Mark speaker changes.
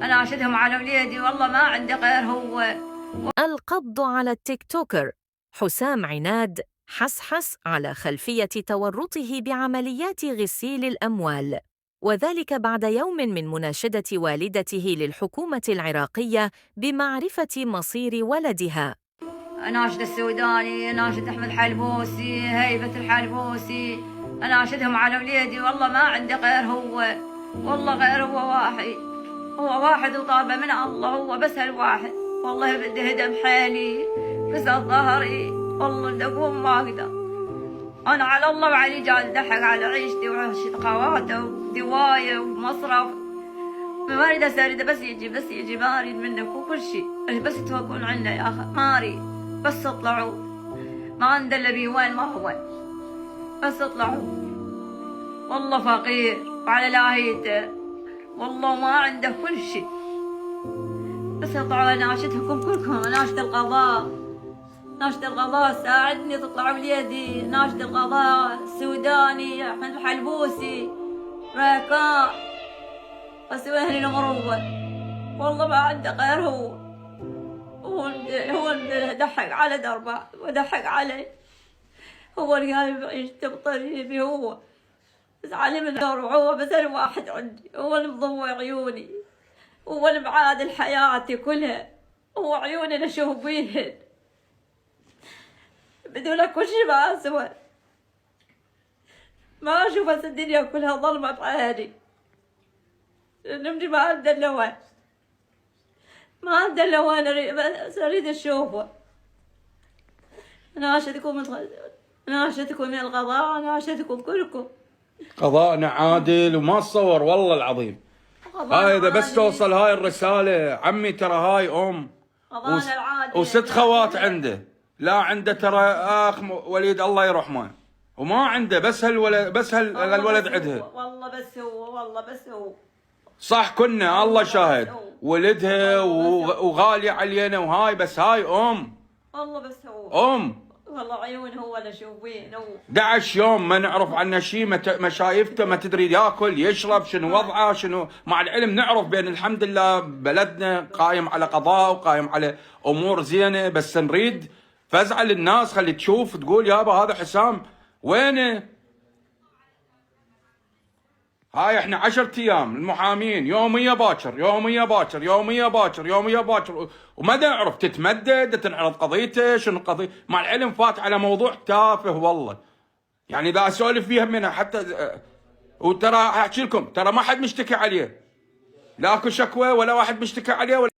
Speaker 1: أناشدهم على وليدي والله ما عندي غير هو.
Speaker 2: القبض على التيك توكر حسام عناد حسحس على خلفية تورطه بعمليات غسيل الأموال، وذلك بعد يوم من مناشدة والدته للحكومة العراقية بمعرفة مصير ولدها.
Speaker 1: أناشد السوداني، أناشد أحمد حلبوسي، هيبة الحلبوسي، أناشدهم على وليدي والله ما عندي غير هو، والله غير هو واحد، هو واحد وطابة من الله، هو بس هالواحد. والله بدي هدم حيلي، كسر ظهري، والله بدي أقوم ما أقدر. أنا على الله وعلي جال دحق على عيشتي وعيشة خواته ودواية ومصرف. ما أريد أسرد، بس يجي ما أريد منك وكل شيء، بس توكلون عنا يا أخي، ما أريد، بس اطلعوا، ما ندل بي وين ما هو، بس اطلعوا. والله فقير وعلى لاهيته، والله ما عنده كل شيء، بس اطلعوا. أناشدكم كلكم، أناشد القضاء، ناشد القضاء ساعدني تطلعوا بيدي، ناشد القضاء السوداني أحمد الحلبوسي راكان، بس وين المروة، والله ما عنده غير هو. هو اللي دحق على دربه ودحق علي، هو اللي قال يعيش بطريقي، هو بس علم الدور، وهو بس الواحد عندي، هو اللي مضوي عيوني، هو اللي معادل حياتي كلها، هو عيوني اللي اشوف بيهن، بدون كل شيء ما اسوى، ما اشوف بس الدنيا كلها ظلمة بعيني، نمشي ما عنده اللوان، ما عنده اللوان، بس اريد اشوفه. ناشدكم من القضاء، ناشدكم كلكم.
Speaker 3: قضاءنا عادل وما تصور والله العظيم. هاي اذا بس توصل هاي الرسالة، عمي ترى هاي
Speaker 1: قضاءنا العادل
Speaker 3: وست خوات عنده، لا عنده ترى اخ وليد الله يرحمه، وما عنده بس هالولد، بس هالولد عندها.
Speaker 1: والله بس هو، والله بس هو.
Speaker 3: صح كنا الله شاهد، ولدها وغالية علينا وهاي، بس هاي
Speaker 1: والله بس هو.
Speaker 3: ام
Speaker 1: والله عيون هو اللي اشوف وين هو.
Speaker 3: 11 يوم ما نعرف عنه شيء، ما شايفته، ما تدري ياكل يشرب شنو وضعه شنو، مع العلم نعرف بين الحمد لله بلدنا قايم على قضاء وقايم على امور زينه، بس نريد فزعه للناس، خلي تشوف تقول يابا هذا حسام وينه. هاي احنا 10 ايام المحامين يوميا باكر يوميا باكر يوميا باكر يوميا باكر، وما نعرف تتمدد تنعرض قضيته شنو القضيه، مع العلم فات على موضوع تافه والله، يعني اذا اسولف فيها منها حتى. وترى احكي لكم ترى ما حد مشتكي عليه، لا اكو شكوى ولا واحد مشتكي عليه ولا